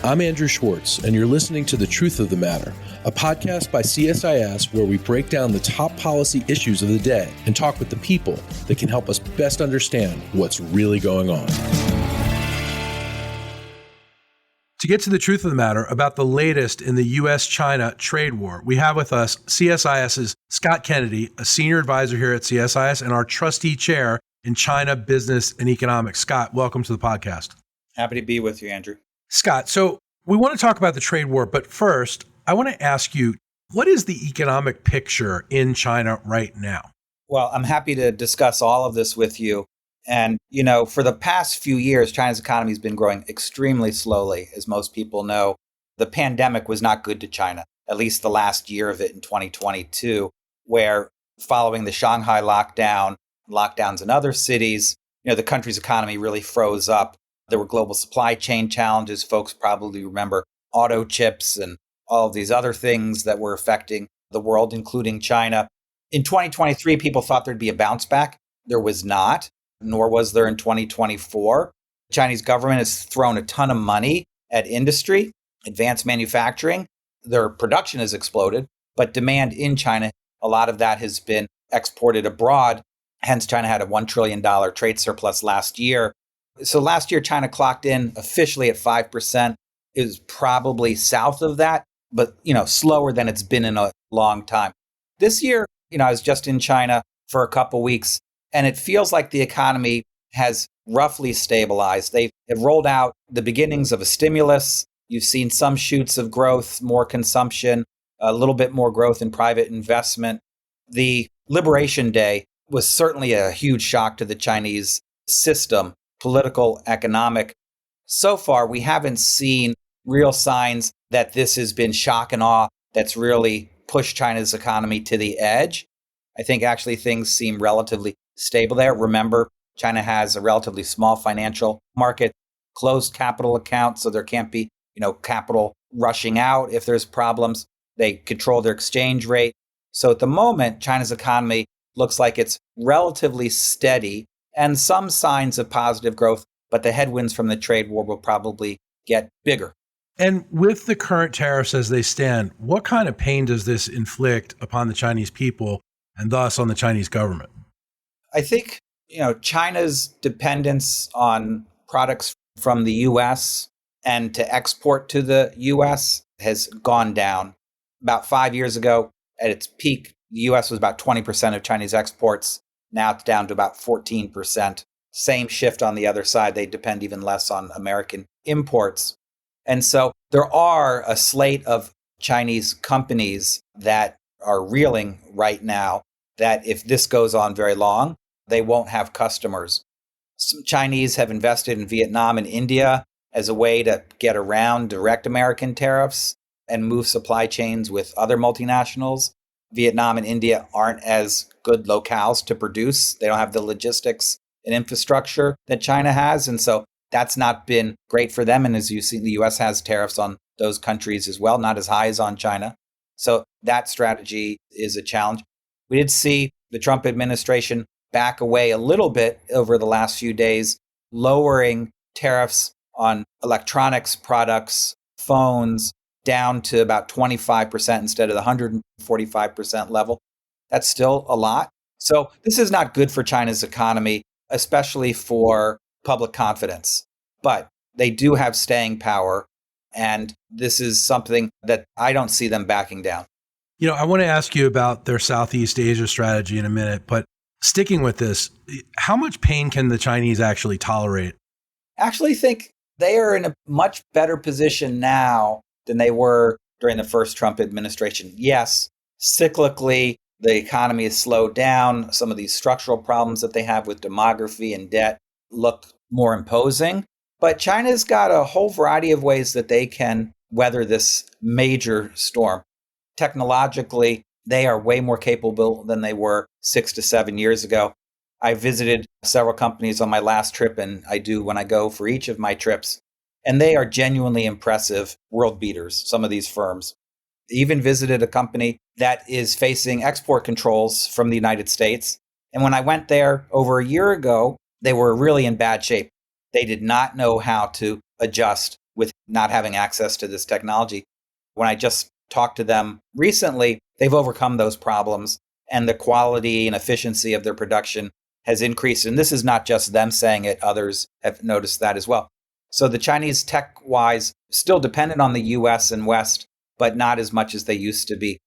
I'm Andrew Schwartz, and you're listening to The Truth of the Matter, a podcast by CSIS where we break down the top policy issues of the day and talk with the people that can help us best understand what's really going on. To get to the truth of the matter about the latest in the U.S. China trade war, we have with us CSIS's Scott Kennedy, a senior advisor here at CSIS and our Trustee Chair in China Business and Economics. Scott, welcome to the podcast. Happy to be with you, Andrew. Scott, so we want to talk about the trade war, but first, I want to ask you, what is the economic picture in China right now? Well, I'm happy to discuss all of this with you. And, for the past few years, China's economy has been growing extremely slowly. As most people know, the pandemic was not good to China, at least the last year of it in 2022, where following the Shanghai lockdowns in other cities, the country's economy really froze up. There were global supply chain challenges. Folks probably remember auto chips and all of these other things that were affecting the world, including China. In 2023, people thought there'd be a bounce back. There was not, nor was there in 2024. The Chinese government has thrown a ton of money at industry, advanced manufacturing. Their production has exploded, but demand in China, a lot of that has been exported abroad. Hence, China had a $1 trillion trade surplus last year. So last year, China clocked in officially at 5%. It was probably south of that, but, slower than it's been in a long time. This year, I was just in China for a couple weeks, and it feels like the economy has roughly stabilized. They have rolled out the beginnings of a stimulus. You've seen some shoots of growth, more consumption, a little bit more growth in private investment. The Liberation Day was certainly a huge shock to the Chinese system, political, economic. So far, we haven't seen real signs that this has been shock and awe that's really pushed China's economy to the edge. I think actually things seem relatively stable there. Remember, China has a relatively small financial market, closed capital accounts, so there can't be, capital rushing out if there's problems. They control their exchange rate. So at the moment, China's economy looks like it's relatively steady and some signs of positive growth, but the headwinds from the trade war will probably get bigger. And with the current tariffs as they stand, what kind of pain does this inflict upon the Chinese people and thus on the Chinese government? I think, China's dependence on products from the U.S. and to export to the U.S. has gone down. About 5 years ago, at its peak, the U.S. was about 20% of Chinese exports. Now it's down to about 14%. Same shift on the other side. They depend even less on American imports. And so there are a slate of Chinese companies that are reeling right now that if this goes on very long, they won't have customers. Some Chinese have invested in Vietnam and India as a way to get around direct American tariffs and move supply chains with other multinationals. Vietnam and India aren't as good locales to produce. They don't have the logistics and infrastructure that China has. And so that's not been great for them. And as you see, the U.S. has tariffs on those countries as well, not as high as on China. So that strategy is a challenge. We did see the Trump administration back away a little bit over the last few days, lowering tariffs on electronics products, phones, down to about 25% instead of the 145% level. That's still a lot. So this is not good for China's economy, especially for public confidence. But they do have staying power, and this is something that I don't see them backing down. I want to ask you about their Southeast Asia strategy in a minute, but sticking with this, how much pain can the Chinese actually tolerate? I actually think they are in a much better position now than they were during the first Trump administration. Yes, cyclically, the economy has slowed down. Some of these structural problems that they have with demography and debt look more imposing. But China's got a whole variety of ways that they can weather this major storm. Technologically, they are way more capable than they were 6 to 7 years ago. I visited several companies on my last trip, and I do when I go for each of my trips. And they are genuinely impressive world beaters, some of these firms. Even visited a company that is facing export controls from the United States. And when I went there over a year ago, they were really in bad shape. They did not know how to adjust with not having access to this technology. When I just talked to them recently, they've overcome those problems and the quality and efficiency of their production has increased. And this is not just them saying it, others have noticed that as well. So the Chinese tech-wise still dependent on the US and West, but not as much as they used to be.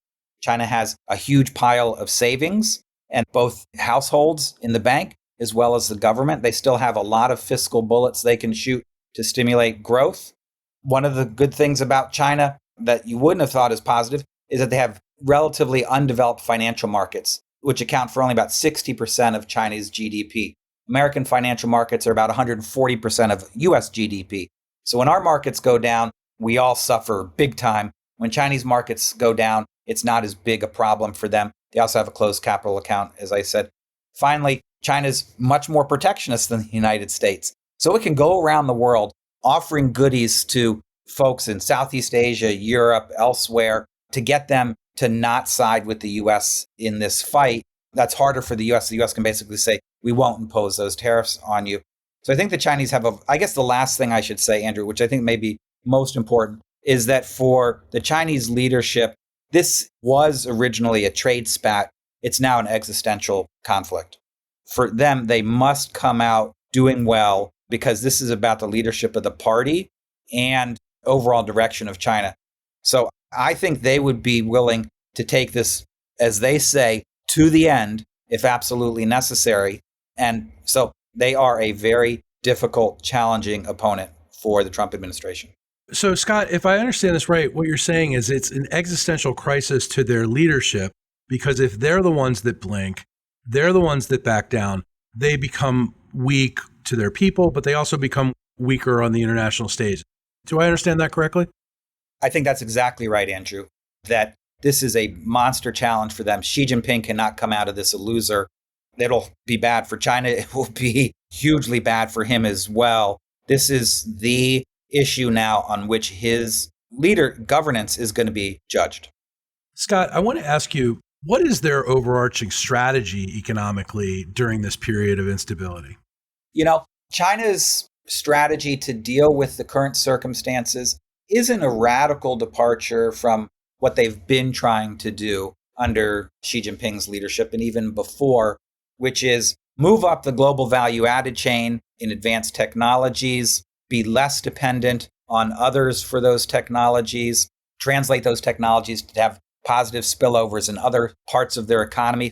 China has a huge pile of savings, and both households in the bank as well as the government, they still have a lot of fiscal bullets they can shoot to stimulate growth. One of the good things about China that you wouldn't have thought is positive is that they have relatively undeveloped financial markets, which account for only about 60% of China's GDP. American financial markets are about 140% of US GDP. So when our markets go down, we all suffer big time. When Chinese markets go down, it's not as big a problem for them. They also have a closed capital account, as I said. Finally, China's much more protectionist than the United States. So it can go around the world offering goodies to folks in Southeast Asia, Europe, elsewhere, to get them to not side with the US in this fight. That's harder for the US. The US can basically say, we won't impose those tariffs on you. So I think the Chinese have I guess the last thing I should say, Andrew, which I think may be most important, is that for the Chinese leadership, this was originally a trade spat. It's now an existential conflict. For them, they must come out doing well because this is about the leadership of the party and overall direction of China. So I think they would be willing to take this, as they say, to the end, if absolutely necessary. And so they are a very difficult, challenging opponent for the Trump administration. So, Scott, if I understand this right, what you're saying is it's an existential crisis to their leadership because if they're the ones that blink, they're the ones that back down, they become weak to their people, but they also become weaker on the international stage. Do I understand that correctly? I think that's exactly right, Andrew, that this is a monster challenge for them. Xi Jinping cannot come out of this a loser. It'll be bad for China. It will be hugely bad for him as well. This is the issue now on which his governance is going to be judged. Scott, I want to ask you, what is their overarching strategy economically during this period of instability? China's strategy to deal with the current circumstances isn't a radical departure from what they've been trying to do under Xi Jinping's leadership and even before, which is move up the global value added chain in advanced technologies, be less dependent on others for those technologies, translate those technologies to have positive spillovers in other parts of their economy.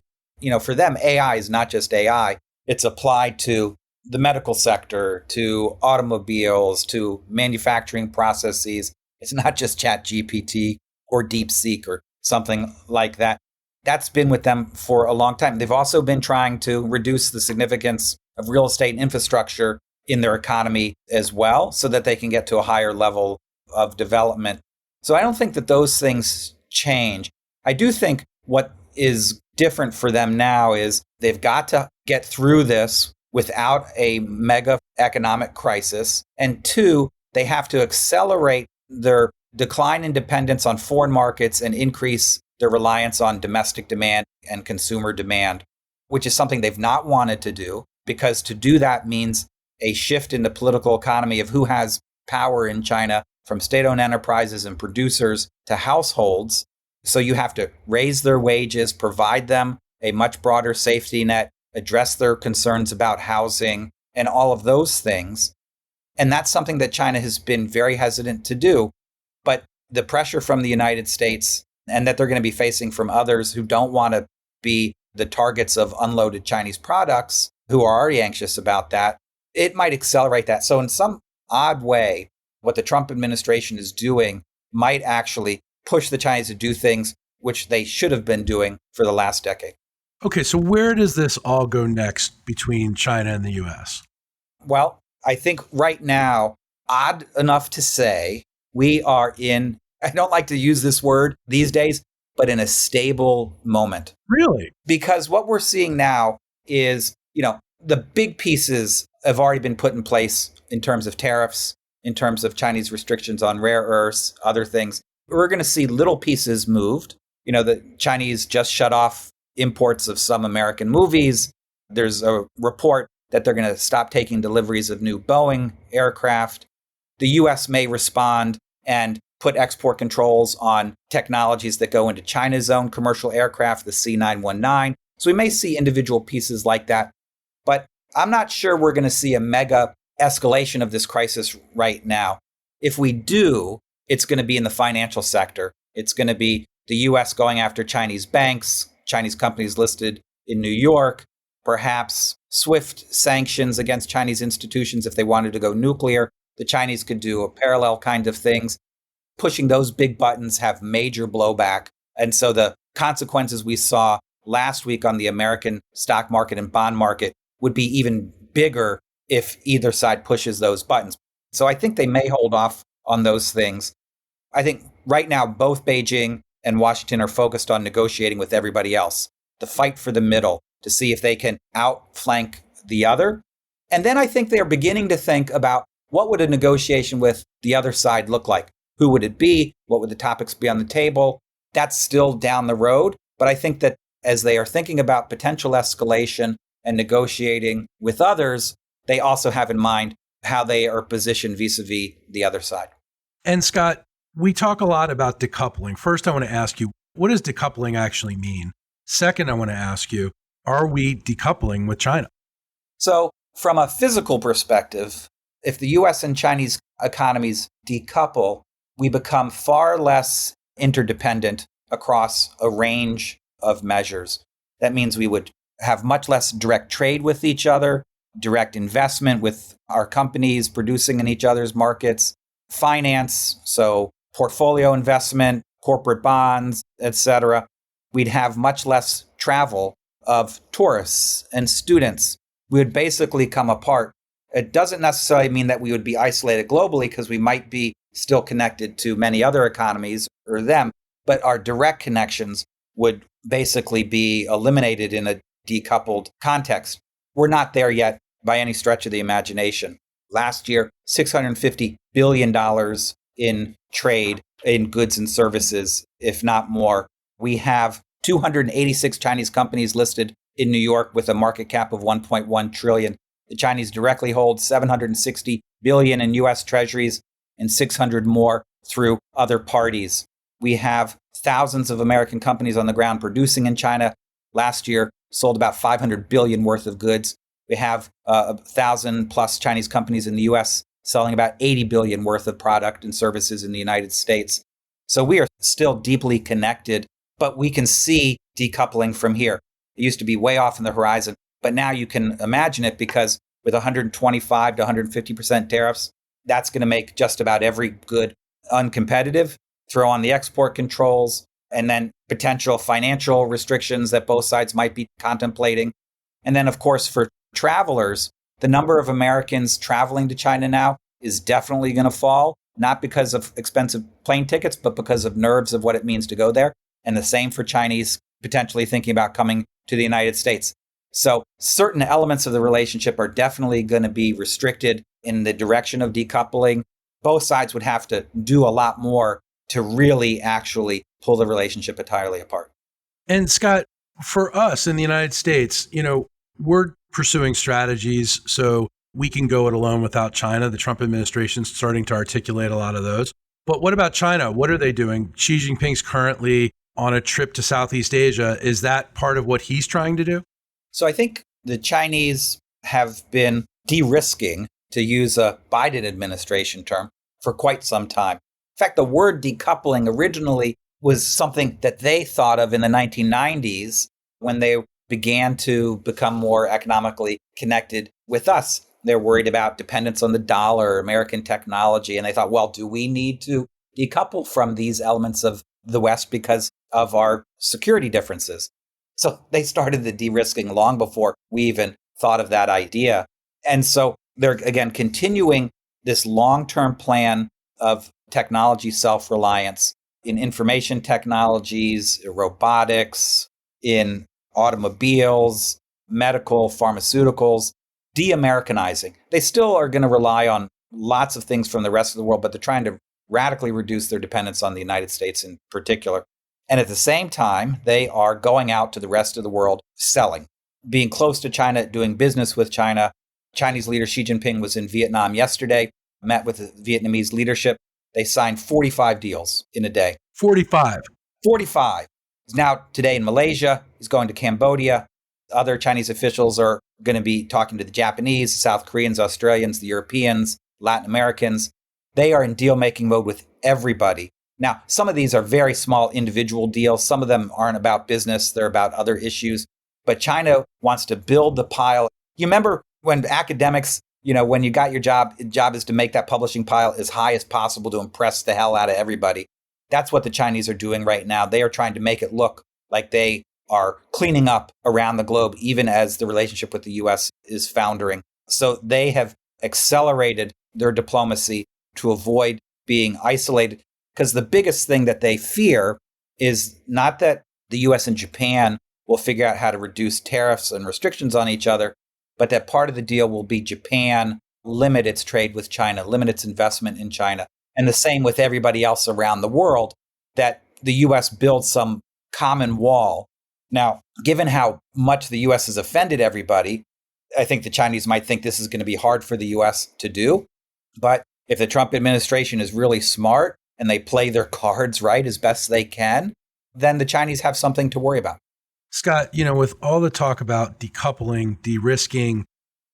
For them, AI is not just AI. It's applied to the medical sector, to automobiles, to manufacturing processes. It's not just ChatGPT or DeepSeek or something like that. That's been with them for a long time. They've also been trying to reduce the significance of real estate and infrastructure in their economy as well, so that they can get to a higher level of development. So I don't think that those things change. I do think what is different for them now is they've got to get through this without a mega economic crisis. And two, they have to accelerate their decline in dependence on foreign markets and increase their reliance on domestic demand and consumer demand, which is something they've not wanted to do, because to do that means a shift in the political economy of who has power in China from state-owned enterprises and producers to households. So you have to raise their wages, provide them a much broader safety net, address their concerns about housing and all of those things. And that's something that China has been very hesitant to do. But the pressure from the United States and that they're going to be facing from others who don't want to be the targets of unloaded Chinese products, who are already anxious about that, it might accelerate that. So in some odd way, what the Trump administration is doing might actually push the Chinese to do things which they should have been doing for the last decade. Okay, so where does this all go next between China and the US? Well, I think right now, odd enough to say, we are in, I don't like to use this word these days, but in a stable moment. Really? Because what we're seeing now is, the big pieces have already been put in place in terms of tariffs, in terms of Chinese restrictions on rare earths, other things. We're going to see little pieces moved. The Chinese just shut off imports of some American movies. There's a report that they're going to stop taking deliveries of new Boeing aircraft. the US may respond and put export controls on technologies that go into China's own commercial aircraft, the C919. So we may see individual pieces like that. But I'm not sure we're going to see a mega escalation of this crisis right now. If we do, it's going to be in the financial sector. It's going to be the US going after Chinese banks, Chinese companies listed in New York, perhaps swift sanctions against Chinese institutions if they wanted to go nuclear. The Chinese could do a parallel kind of things. Pushing those big buttons have major blowback. And so the consequences we saw last week on the American stock market and bond market would be even bigger if either side pushes those buttons. So I think they may hold off on those things. I think right now, both Beijing and Washington are focused on negotiating with everybody else, the fight for the middle to see if they can outflank the other. And then I think they're beginning to think about what would a negotiation with the other side look like? Who would it be? What would the topics be on the table? That's still down the road. But I think that as they are thinking about potential escalation and negotiating with others, they also have in mind how they are positioned vis-a-vis the other side. And Scott, we talk a lot about decoupling. First, I want to ask you, what does decoupling actually mean? Second, I want to ask you, are we decoupling with China? So from a physical perspective, if the US and Chinese economies decouple, we become far less interdependent across a range of measures. That means we would have much less direct trade with each other, direct investment with our companies producing in each other's markets, finance, so portfolio investment, corporate bonds, etc. We'd have much less travel of tourists and students. We would basically come apart. It doesn't necessarily mean that we would be isolated globally because we might be still connected to many other economies or them, but our direct connections would basically be eliminated in a decoupled context. We're not there yet by any stretch of the imagination. Last year, $650 billion in trade in goods and services, if not more. We have 286 Chinese companies listed in New York with a market cap of 1.1 trillion. The Chinese directly hold 760 billion in US treasuries and 600 more through other parties. We have thousands of American companies on the ground producing in China. Last year, sold about 500 billion worth of goods. We have 1,000 plus Chinese companies in the US selling about 80 billion worth of product and services in the United States. So we are still deeply connected, but we can see decoupling from here. It used to be way off in the horizon, but now you can imagine it because with 125 to 150% tariffs, that's going to make just about every good uncompetitive. Throw on the export controls and then potential financial restrictions that both sides might be contemplating. And then, of course, for travelers, the number of Americans traveling to China now is definitely going to fall, not because of expensive plane tickets, but because of nerves of what it means to go there. And the same for Chinese potentially thinking about coming to the United States. So certain elements of the relationship are definitely going to be restricted in the direction of decoupling. Both sides would have to do a lot more to really actually pull the relationship entirely apart. And Scott, for us in the United States, we're pursuing strategies so we can go it alone without China. The Trump administration's starting to articulate a lot of those. But what about China? What are they doing? Xi Jinping's currently on a trip to Southeast Asia. Is that part of what he's trying to do? So I think the Chinese have been de-risking, to use a Biden administration term, for quite some time. In fact, the word decoupling originally was something that they thought of in the 1990s when they began to become more economically connected with us. They're worried about dependence on the dollar, American technology, and they thought, well, do we need to decouple from these elements of the West because of our security differences? So they started the de-risking long before we even thought of that idea. And so they're, again, continuing this long-term plan of technology self-reliance in information technologies, robotics, in automobiles, medical, pharmaceuticals, de-Americanizing. They still are going to rely on lots of things from the rest of the world, but they're trying to radically reduce their dependence on the United States in particular. And at the same time, they are going out to the rest of the world selling, being close to China, doing business with China. Chinese leader Xi Jinping was in Vietnam yesterday, met with the Vietnamese leadership. They signed 45 deals in a day. 45. 45. He's now today in Malaysia. He's going to Cambodia. Other Chinese officials are going to be talking to the Japanese, the South Koreans, Australians, the Europeans, Latin Americans. They are in deal-making mode with everybody. Now, some of these are very small individual deals. Some of them aren't about business. They're about other issues. But China wants to build the pile. You remember when academics, when you got your job is to make that publishing pile as high as possible to impress the hell out of everybody. That's what the Chinese are doing right now. They are trying to make it look like they are cleaning up around the globe, even as the relationship with the U.S. is foundering. So they have accelerated their diplomacy to avoid being isolated. Because the biggest thing that they fear is not that the U.S. and Japan will figure out how to reduce tariffs and restrictions on each other, but that part of the deal will be Japan limit its trade with China, limit its investment in China. And the same with everybody else around the world, that the U.S. builds some common wall. Now, given how much the U.S. has offended everybody, I think the Chinese might think this is going to be hard for the U.S. to do. But if the Trump administration is really smart and they play their cards right as best they can, then the Chinese have something to worry about. Scott, with all the talk about decoupling, de-risking,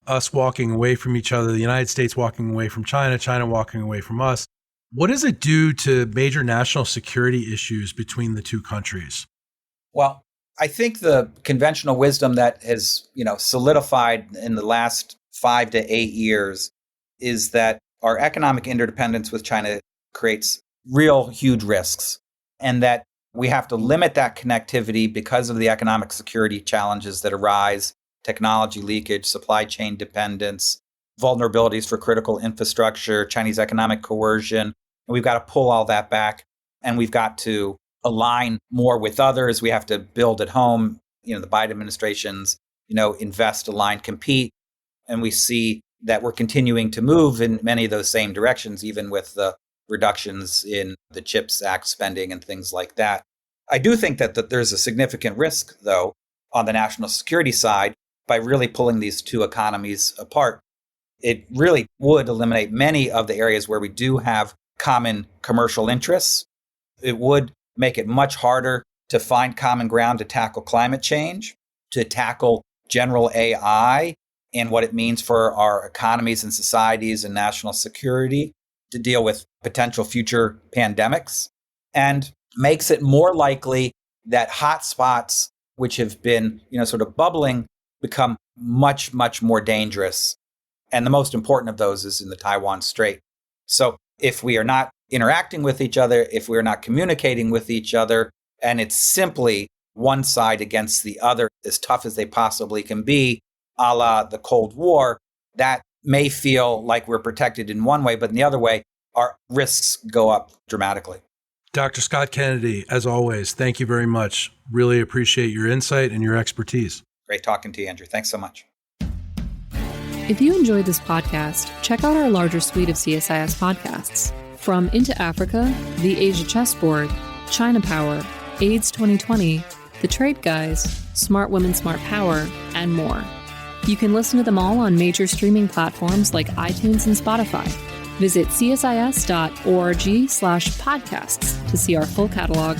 us walking away from each other, the United States walking away from China, China walking away from us, what does it do to major national security issues between the two countries? Well, I think the conventional wisdom that has, solidified in the last 5 to 8 years is that our economic interdependence with China creates real huge risks, and that we have to limit that connectivity because of the economic security challenges that arise, technology leakage, supply chain dependence, vulnerabilities for critical infrastructure, Chinese economic coercion. And we've got to pull all that back, and we've got to align more with others. We have to build at home. The Biden administration's, invest, align, compete. And we see that we're continuing to move in many of those same directions, even with the reductions in the CHIPS Act spending and things like that. I do think that there's a significant risk, though, on the national security side by really pulling these two economies apart. It really would eliminate many of the areas where we do have common commercial interests. It would make it much harder to find common ground to tackle climate change, to tackle general AI and what it means for our economies and societies and national security, to deal with potential future pandemics, and makes it more likely that hotspots, which have been, sort of bubbling, become much, much more dangerous. And the most important of those is in the Taiwan Strait. So if we are not interacting with each other, if we're not communicating with each other, and it's simply one side against the other, as tough as they possibly can be, a la the Cold War, that may feel like we're protected in one way, but in the other way, our risks go up dramatically. Dr. Scott Kennedy, as always, thank you very much. Really appreciate your insight and your expertise. Great talking to you, Andrew. Thanks so much. If you enjoyed this podcast, check out our larger suite of CSIS podcasts. From Into Africa, The Asia Chessboard, China Power, AIDS 2020, The Trade Guys, Smart Women, Smart Power, and more. You can listen to them all on major streaming platforms like iTunes and Spotify. Visit csis.org/podcasts to see our full catalog.